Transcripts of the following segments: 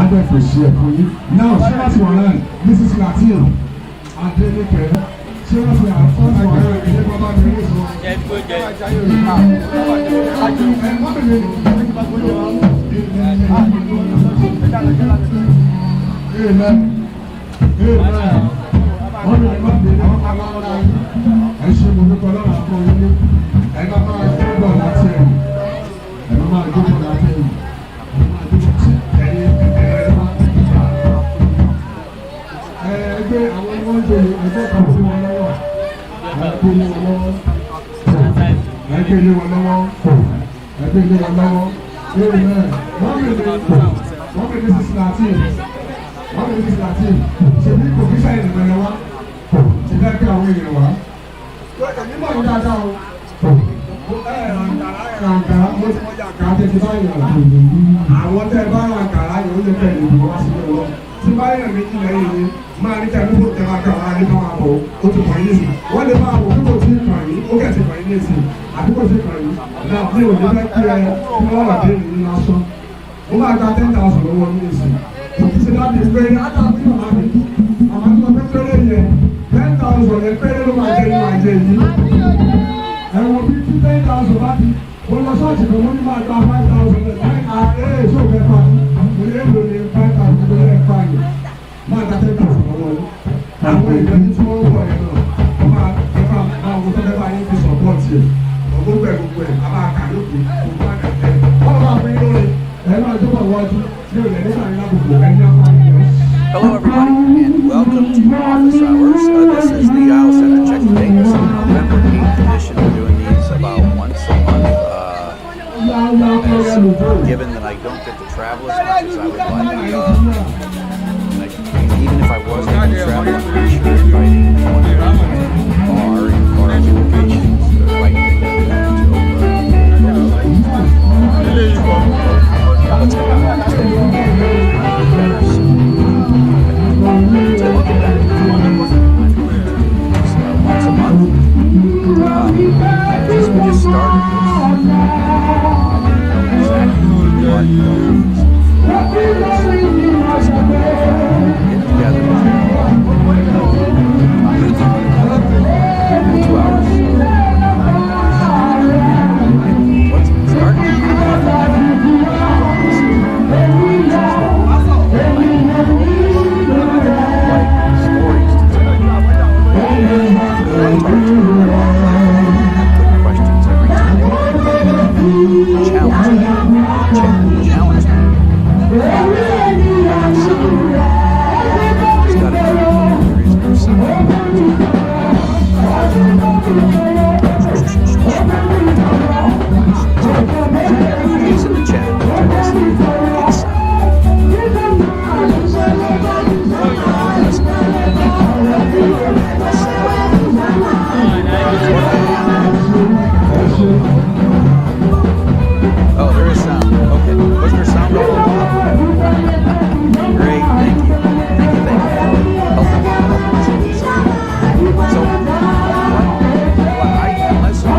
adẹ́fẹ̀ ṣe ẹ̀ fún yín. Now ṣé wọ́n ti wà náà Mrs. Latin Adélékè ṣé wọ́n ti àwọn wà náà ilé bàbá mi ní sọ. Wọ́n ní ẹ̀gbọ́n mi àwọn aláwọ̀dá ẹ̀ ṣe mo dúpọ̀ lọ́wọ́ àpò yín ẹ̀gbọ́n máa ń gbọ́ láti ẹ̀ ẹ̀gbọ́n máa ń gbọ́ láti ẹ̀. Ẹgbẹ́ àwọn ọmọ ń gbé ẹgbẹ́ kan sí wọn lọ́wọ́ ẹgbẹ́ ilé wọn lọ́wọ́ ẹgbẹ́ ilé wọn lọ́wọ́ ẹgbẹ́ ilé wọn lọ́wọ́ lórí náà wọ́n bèèrè sísè láti wọ́n bèèrè sísè láti ṣe bí kò kí sáyẹn nìkan wá ṣe fẹ́ kí àwọn èèyàn wá èmi mọ̀ ní dáadáa o àǹkàrá mo ti mọ̀jà àǹkàrá tẹ̀ ti báyìí rà àwọn tẹ̀ bá àǹkàrá yìí ó lè fẹ́ lè wá sí ọlọ́ tí báyìí rẹ̀ méjì lẹ́yìn yìí máa ní kẹ́kẹ́ tó tẹ̀ máa kà wá ní ká máa bọ̀ ó ti kàn yín sí wọ́n lè máa wò kókò tí kàn yín ó kẹ̀ ti kàn yín ní èsì àdúgbò tí kàn yín náà bí òní fẹ́ kí ẹ kí wọ́n wà dé nínú lásán mo máa gba 10,000 lọ́wọ́ ní èsì òkú ti dábì pé átà bí màmá mi àmọ́ tí wọ́n fẹ́ péré yẹn 10,000 yẹn péré ló máa jẹ́ ní máa jẹ yìí ẹ̀wọ̀n bí 10,000 bá ti wọ́n lọ sọ́ọ̀tì kan wọ́n ní máa gba 5,000 ẹ̀ ṣó kẹfà mo lè lò ní 5,000 tó lẹ́ẹ̀ fà yìí máa gba 10,000 lọ́wọ́ yìí àwọn èèyàn ní tí wọ́n ń wọ̀ ẹ̀ náà wọ́n máa kẹfà máa wọ́n tọ́lẹ́ bá yín fi sọ̀pọ̀tì ẹ̀ gbogbo ẹ̀ a máa kà lókè gbogbo àgàtẹ̀ wọ́n máa fi lórí ẹ̀ máa tó bọ̀ wájú ní òlẹ̀ nígbà yín lábùkù ẹ̀ ní apá yín. Hello everybody and welcome to Office Hours. This is the Isle Center Check Day. This is the November 8th edition. We're doing these about once a month. Given that I don't get to travel as much as I would like, even if I was going to travel, I'm pretty sure inviting one bar in Carl's locations is the right thing to do once a month. We just started get together 2 hours. Let's start. Stories to tell. Questions every time. Challenge me. Challenge me. It's got to be. There is no sound. He's in the chat. Oh, there is sound. Okay. Was there sound? Great. Thank you. Thank you. So, unless you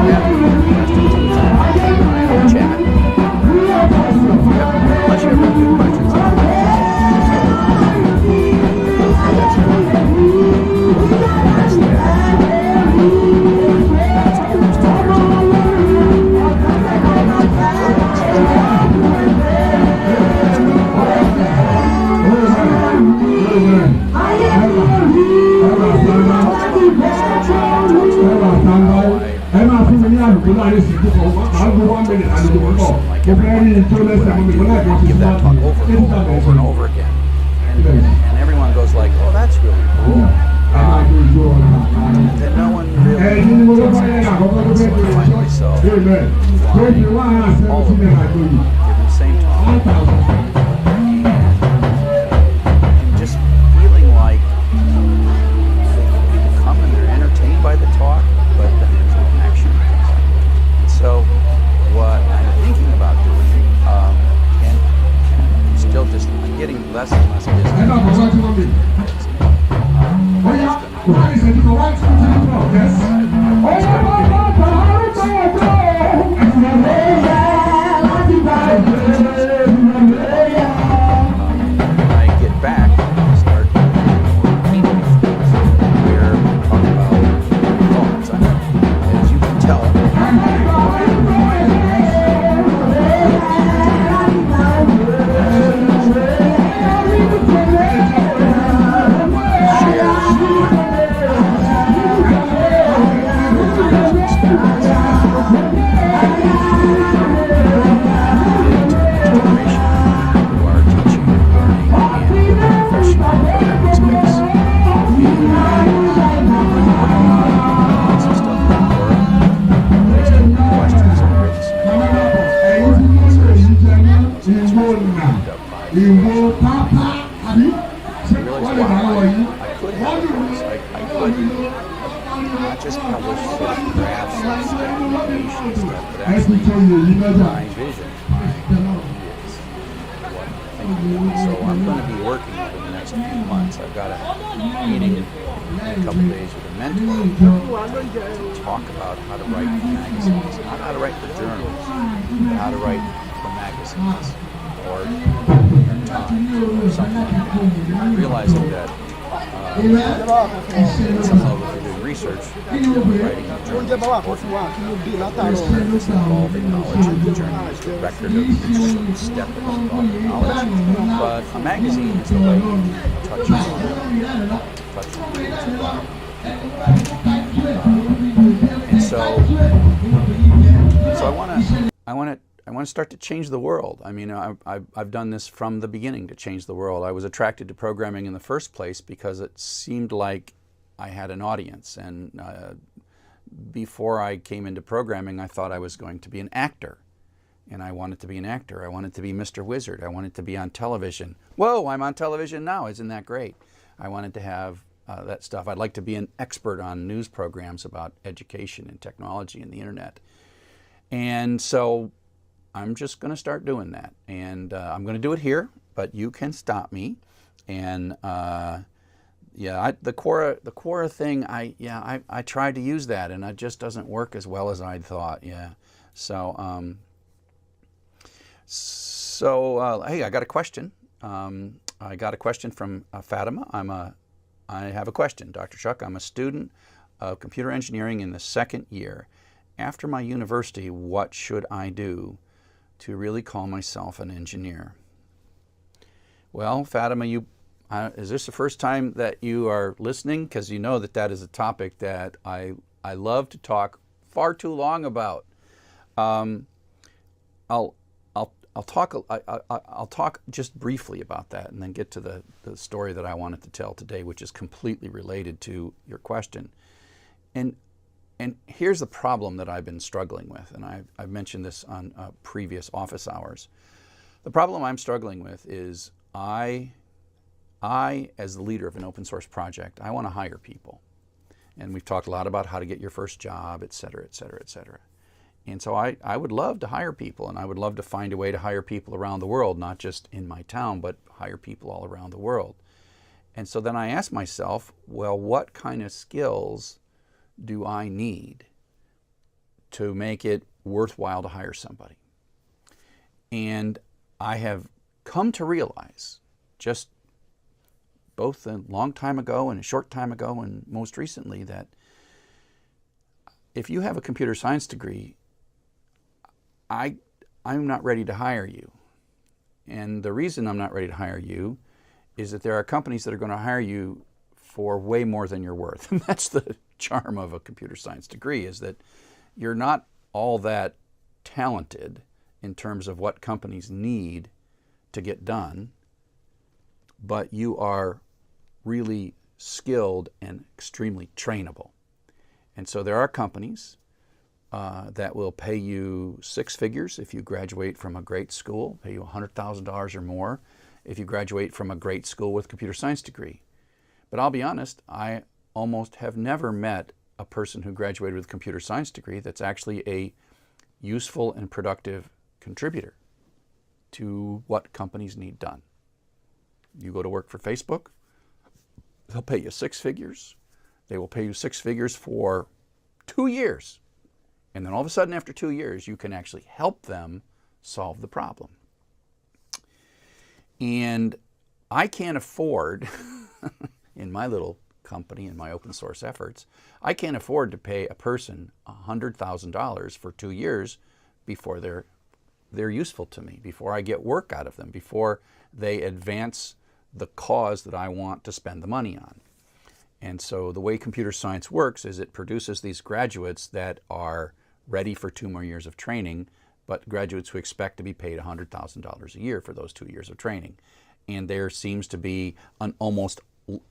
have chat, unless you have good questions. Give that talk over and over again. And everyone goes like, oh, that's really cool. And no one really takes it seriously. So all of them giving the same talk. And just feeling like people come and they're entertained by the talk, but then there's no action. So what I'm thinking about doing, and still just getting less and less business. ìwọ pápá àbí I realized, wow, I could have a voice. I could not just publish sort of drafts and stuff, information stuff, but actually my vision, my ideas, what I'm thinking. So I'm going to be working over the next few months. I've got a meeting in a couple of days with a mentor to talk about how to write for magazines, not how to write for journals, but how to write for magazines or New York Times or something like that. I'm realizing that at some level, if you're doing research, writing a journal is important. It's involving knowledge of the journal is the record of each step of involving knowledge. But a magazine is the way you touch and so I want to start to change the world. I mean, I've done this from the beginning to change the world. I was attracted to programming in the first place because it seemed like I had an audience. And before I came into programming, I thought I was going to be an actor. And I wanted to be an actor. I wanted to be Mr. Wizard. I wanted to be on television. Whoa, I'm on television now. Isn't that great? I wanted to have that stuff. I'd like to be an expert on news programs about education and technology and the internet. And so I'm just going to start doing that. And I'm going to do it here, but you can stop me. And yeah, the Quora thing, I tried to use that, and it just doesn't work as well as I'd thought. Yeah. So, hey, I got a question. I got a question from Fatima. I have a question, Dr. Chuck. I'm a student of computer engineering in the second year. After my university, what should I do to really call myself an engineer? Well, Fatima, is this the first time that you are listening? Because you know that is a topic that I love to talk far too long about. I'll talk just briefly about that and then get to the story that I wanted to tell today, which is completely related to your question. And here's the problem that I've been struggling with, and I've mentioned this on previous office hours. The problem I'm struggling with is I, as the leader of an open source project, I want to hire people. And we've talked a lot about how to get your first job, et cetera, et cetera, et cetera. And so I would love to hire people, and I would love to find a way to hire people around the world, not just in my town, but hire people all around the world. And so then I asked myself, well, what kind of skills do I need to make it worthwhile to hire somebody? And I have come to realize, just both a long time ago and a short time ago and most recently, that if you have a computer science degree, I'm not ready to hire you. And the reason I'm not ready to hire you is that there are companies that are going to hire you for way more than you're worth. And that's the charm of a computer science degree, is that you're not all that talented in terms of what companies need to get done, but you are really skilled and extremely trainable. And so there are companies that will pay you six figures if you graduate from a great school, pay you $100,000 or more if you graduate from a great school with a computer science degree. But I'll be honest, I almost have never met a person who graduated with a computer science degree that's actually a useful and productive contributor to what companies need done. You go to work for Facebook, they'll pay you six figures. They will pay you six figures for 2 years. And then all of a sudden, after 2 years, you can actually help them solve the problem. And I can't afford, in my little company, in my open source efforts, I can't afford to pay a person $100,000 for 2 years before they're useful to me, before I get work out of them, before they advance the cause that I want to spend the money on. And so the way computer science works is it produces these graduates that are ready for 2 more years of training, but graduates who expect to be paid $100,000 a year for those 2 years of training. And there seems to be an almost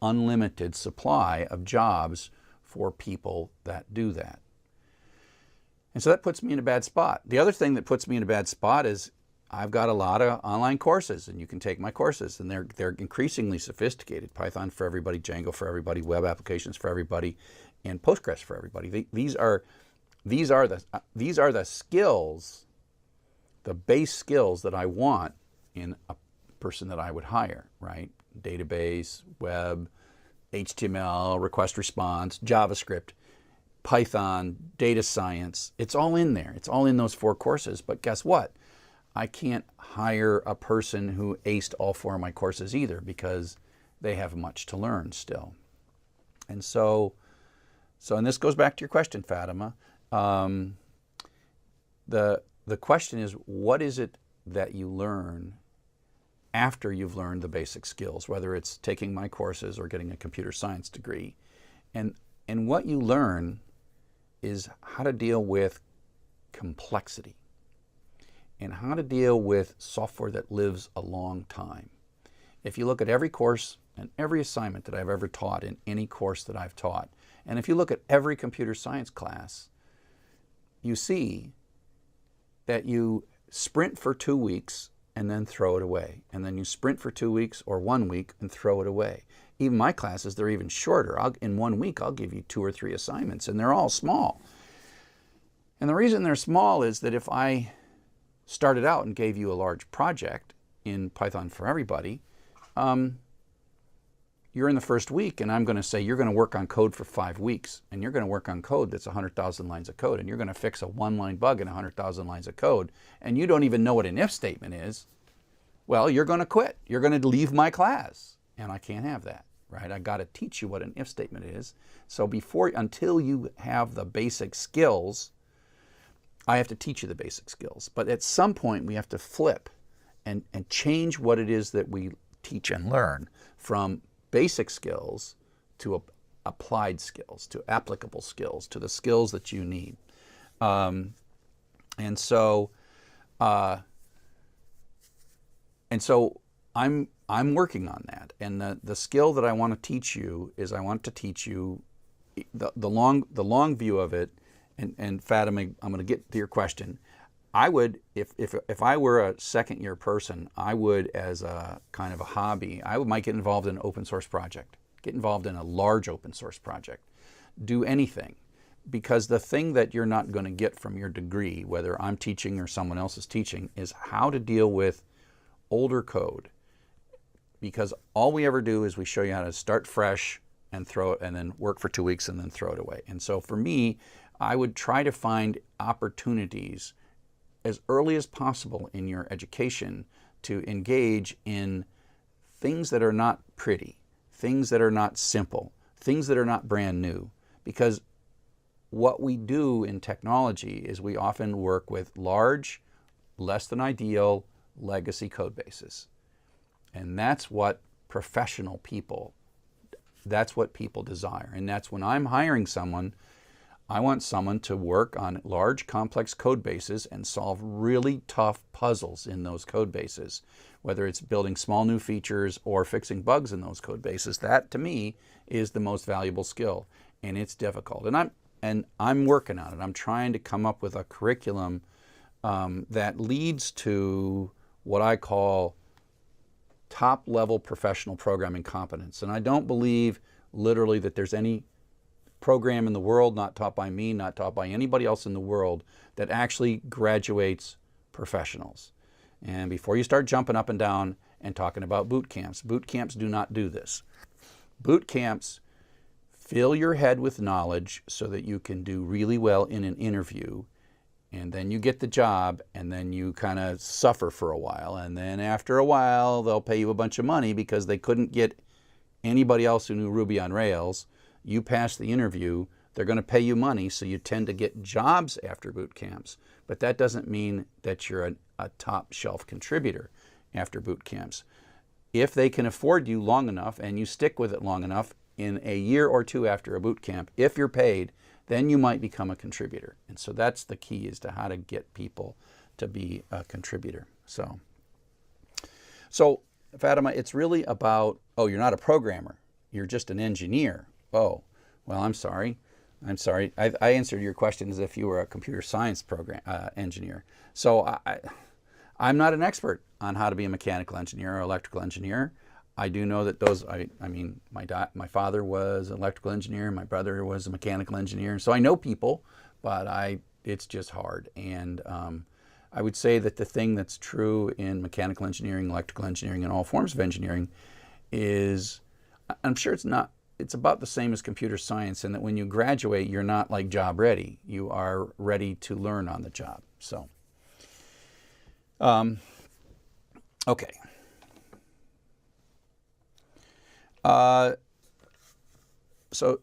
unlimited supply of jobs for people that do that. And so that puts me in a bad spot. The other thing that puts me in a bad spot is I've got a lot of online courses, and you can take my courses, and they're increasingly sophisticated. Python for everybody, Django for everybody, web applications for everybody, and Postgres for everybody. These are the skills, the base skills that I want in a person that I would hire, right? Database, web, HTML, request response, JavaScript, Python, data science. It's all in there. It's all in those 4 courses. But guess what? I can't hire a person who aced all 4 of my courses either, because they have much to learn still. And so and this goes back to your question, Fatima. The question is, what is it that you learn after you've learned the basic skills, whether it's taking my courses or getting a computer science degree? And what you learn is how to deal with complexity and how to deal with software that lives a long time. If you look at every course and every assignment that I've ever taught in any course that I've taught, and if you look at every computer science class, you see that you sprint for 2 weeks and then throw it away. And then you sprint for 2 weeks or 1 week and throw it away. Even my classes, they're even shorter. In 1 week, I'll give you 2 or 3 assignments, and they're all small. And the reason they're small is that if I started out and gave you a large project in Python for everybody, you're in the first week, and I'm going to say you're going to work on code for 5 weeks, and you're going to work on code that's 100,000 lines of code, and you're going to fix a 1-line bug in 100,000 lines of code, and you don't even know what an if statement is. Well, you're going to quit. You're going to leave my class, and I can't have that, right? I got to teach you what an if statement is. So until you have the basic skills, I have to teach you the basic skills. But at some point, we have to flip and change what it is that we teach and learn from basic skills to applied skills, to applicable skills, to the skills that you need. And so I'm working on that. And the skill that I want to teach you is I want to teach you the long view of it. And Fatima, I'm going to get to your question. I would, if I were a second year person, I would, as a kind of a hobby, might get involved in an open source project, get involved in a large open source project, do anything. Because the thing that you're not going to get from your degree, whether I'm teaching or someone else is teaching, is how to deal with older code. Because all we ever do is we show you how to start fresh and throw it, and then work for 2 weeks and then throw it away. And so for me, I would try to find opportunities as early as possible in your education to engage in things that are not pretty, things that are not simple, things that are not brand new. Because what we do in technology is we often work with large, less than ideal legacy code bases. And that's what professional people, that's what people desire. And that's when I'm hiring someone, I want someone to work on large, complex code bases and solve really tough puzzles in those code bases, whether it's building small new features or fixing bugs in those code bases. That, to me, is the most valuable skill, and it's difficult. And I'm working on it. I'm trying to come up with a curriculum that leads to what I call top-level professional programming competence. And I don't believe literally that there's any program in the world, not taught by me, not taught by anybody else in the world, that actually graduates professionals. And before you start jumping up and down and talking about boot camps do not do this. Boot camps fill your head with knowledge so that you can do really well in an interview, and then you get the job, and then you kind of suffer for a while, and then after a while they'll pay you a bunch of money because they couldn't get anybody else who knew Ruby on Rails. You pass the interview, they're going to pay you money, so you tend to get jobs after boot camps. But that doesn't mean that you're a top shelf contributor after boot camps. If they can afford you long enough and you stick with it long enough, in a year or two after a boot camp, if you're paid, then you might become a contributor. And so that's the key, as to how to get people to be a contributor. So Fatima, it's really about, oh, you're not a programmer, you're just an engineer. Oh, well, I'm sorry. I answered your question as if you were a computer science program engineer. So I'm not an expert on how to be a mechanical engineer or electrical engineer. I do know that those, I mean, my father was an electrical engineer, my brother was a mechanical engineer, so I know people, but it's just hard. And I would say that the thing that's true in mechanical engineering, electrical engineering, and all forms of engineering is, I'm sure it's about the same as computer science, in that when you graduate, you're not like job ready. You are ready to learn on the job. So, okay. So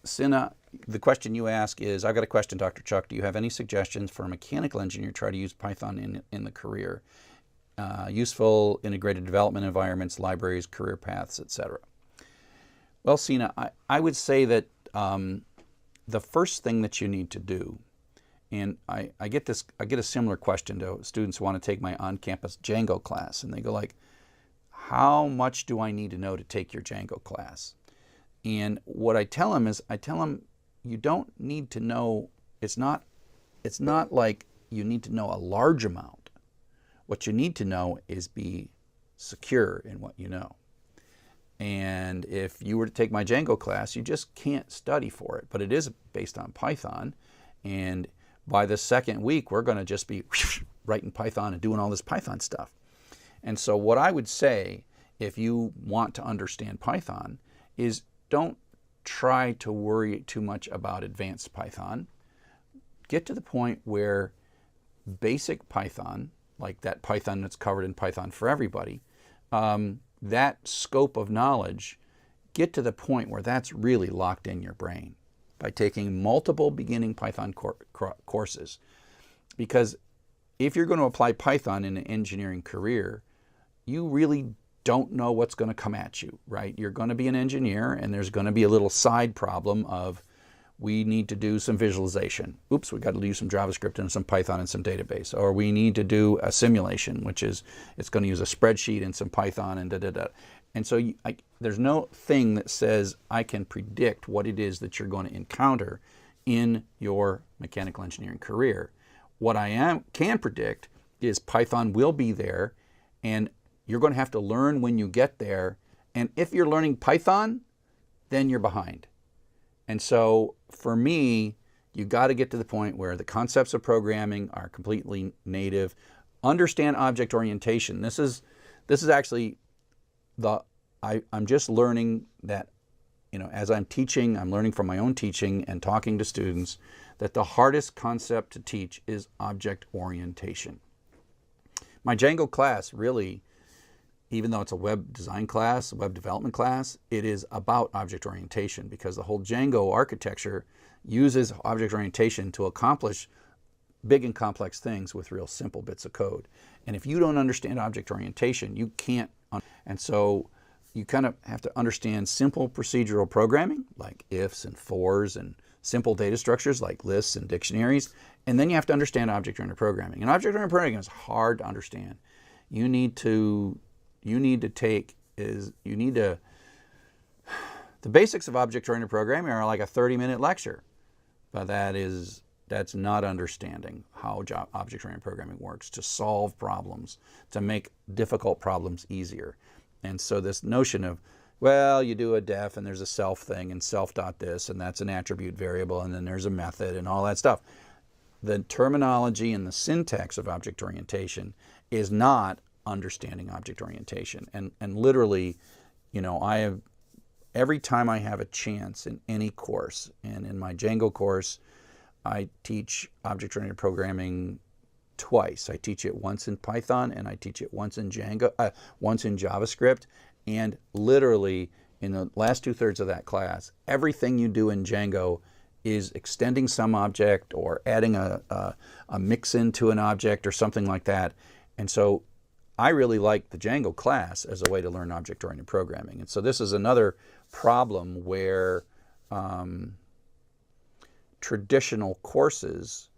Sina, the question you ask is, I've got a question, Dr. Chuck. Do you have any suggestions for a mechanical engineer to try to use Python in the career? Useful integrated development environments, libraries, career paths, etc. Well, Sina, I would say that the first thing that you need to do, and I get a similar question to students who want to take my on-campus Django class, and they go like, how much do I need to know to take your Django class? And what I tell them is, you don't need to know, it's not like you need to know a large amount. What you need to know is be secure in what you know. And if you were to take my Django class, you just can't study for it, but it is based on Python. And by the second week, we're going to just be writing Python and doing all this Python stuff. And so what I would say, if you want to understand Python, is don't try to worry too much about advanced Python. Get to the point where basic Python, like that Python that's covered in Python for Everybody, that scope of knowledge, get to the point where that's really locked in your brain by taking multiple beginning Python courses. Because if you're going to apply Python in an engineering career, you really don't know what's going to come at you, right? You're going to be an engineer, and there's going to be a little side problem of, we need to do some visualization. Oops, we got to do some JavaScript and some Python and some database. Or we need to do a simulation, which is, it's going to use a spreadsheet and some Python and da-da-da. And so there's no thing that says I can predict what it is that you're going to encounter in your mechanical engineering career. What I can predict is Python will be there, and you're going to have to learn when you get there. And if you're learning Python, then you're behind. And so for me, you got to get to the point where the concepts of programming are completely native. Understand object orientation. This is actually I'm just learning that, as I'm teaching, I'm learning from my own teaching and talking to students, that the hardest concept to teach is object orientation. My Django class really, even though it's a web design class, a web development class, it is about object orientation, because the whole Django architecture uses object orientation to accomplish big and complex things with real simple bits of code. And if you don't understand object orientation, you can't. And so you kind of have to understand simple procedural programming, like ifs and fors, and simple data structures like lists and dictionaries. And then you have to understand object-oriented programming. And object-oriented programming is hard to understand. The basics of object-oriented programming are like a 30-minute lecture, but that's not understanding how object-oriented programming works, to solve problems, to make difficult problems easier. And so this notion of, well, you do a def and there's a self thing and self.this, and that's an attribute variable, and then there's a method and all that stuff. The terminology and the syntax of object orientation is not understanding object orientation. And literally, every time I have a chance in any course, and in my Django course, I teach object-oriented programming twice. I teach it once in Python, and I teach it once in once in JavaScript. And literally, in the last 2/3 of that class, everything you do in Django is extending some object or adding a mix into an object or something like that. And so I really like the Django class as a way to learn object-oriented programming. And so this is another problem where traditional courses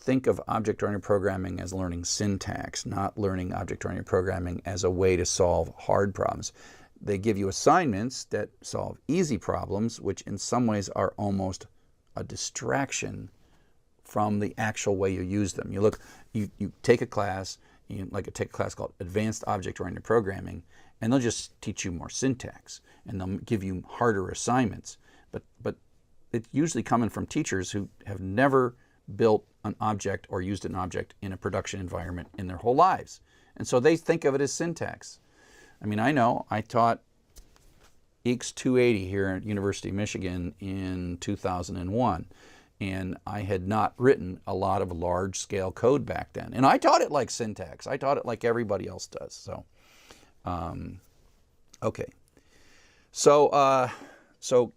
think of object-oriented programming as learning syntax, not learning object-oriented programming as a way to solve hard problems. They give you assignments that solve easy problems, which in some ways are almost a distraction from the actual way you use them. You take a class, take a class called Advanced Object-Oriented Programming, and they'll just teach you more syntax, and they'll give you harder assignments. But it's usually coming from teachers who have never built an object or used an object in a production environment in their whole lives. And so they think of it as syntax. I mean, I know I taught EECS 280 here at University of Michigan in 2001. And I had not written a lot of large-scale code back then. And I taught it like syntax. I taught it like everybody else does. So, okay. So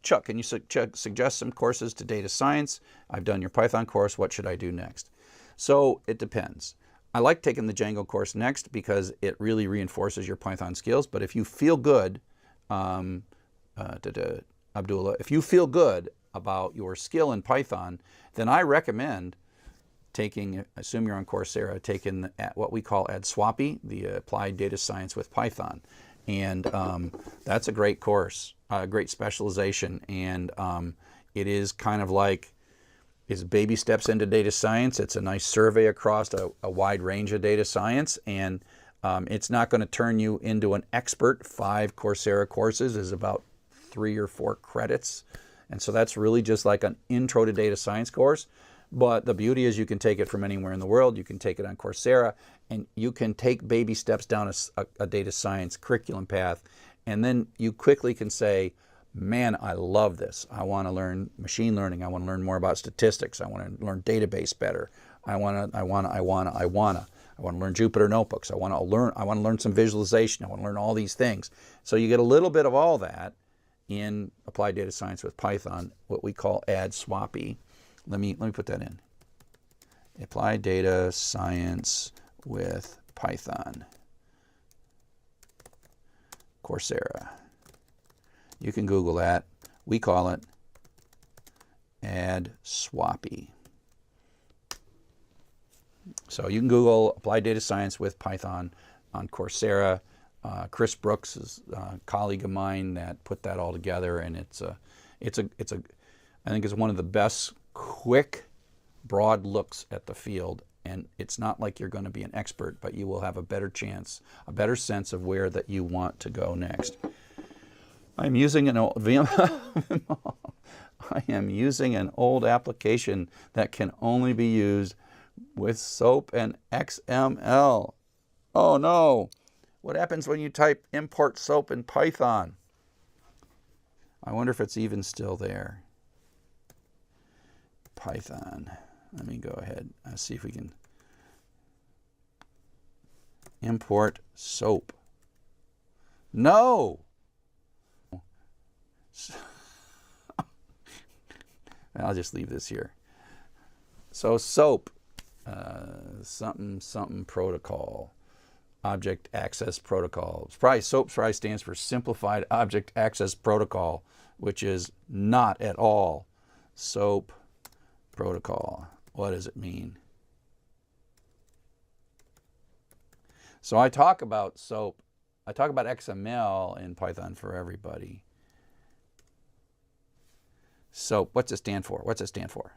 Chuck, can you suggest some courses to data science? I've done your Python course. What should I do next? So it depends. I like taking the Django course next because it really reinforces your Python skills. But if you feel good, Abdullah, if you feel good about your skill in Python, then I recommend taking, assume you're on Coursera, taking what we call ADSWAPI, the Applied Data Science with Python. And that's a great course, a great specialization. And it is kind of like, it's baby steps into data science. It's a nice survey across a wide range of data science. And it's not going to turn you into an expert. 5 Coursera courses is about 3 or 4 credits. And so that's really just like an intro to data science course. But the beauty is you can take it from anywhere in the world. You can take it on Coursera, and you can take baby steps down a data science curriculum path. And then you quickly can say, man, I love this. I want to learn machine learning. I want to learn more about statistics. I want to learn database better. I want to learn Jupyter Notebooks. I want to learn some visualization. I want to learn all these things. So you get a little bit of all that in Applied Data Science with Python, what we call ADSWAPI. Let me put that in. Applied Data Science with Python. Coursera. You can Google that. We call it ADSWAPI. So you can Google Applied Data Science with Python on Coursera. Chris Brooks is a colleague of mine that put that all together, and I think it's one of the best quick, broad looks at the field. And it's not like you're going to be an expert, but you will have a better chance, a better sense of where that you want to go next. I'm using an old I am using an old application that can only be used with SOAP and XML. Oh no! What happens when you type import SOAP in Python? I wonder if it's even still there. Python. Let me go ahead and see if we can import SOAP. No! I'll just leave this here. So SOAP, something protocol, Object Access Protocol. SOAP probably stands for Simplified Object Access Protocol, which is not at all. SOAP protocol. What does it mean? So I talk about SOAP. I talk about XML in Python for everybody. SOAP, what's it stand for? What's it stand for?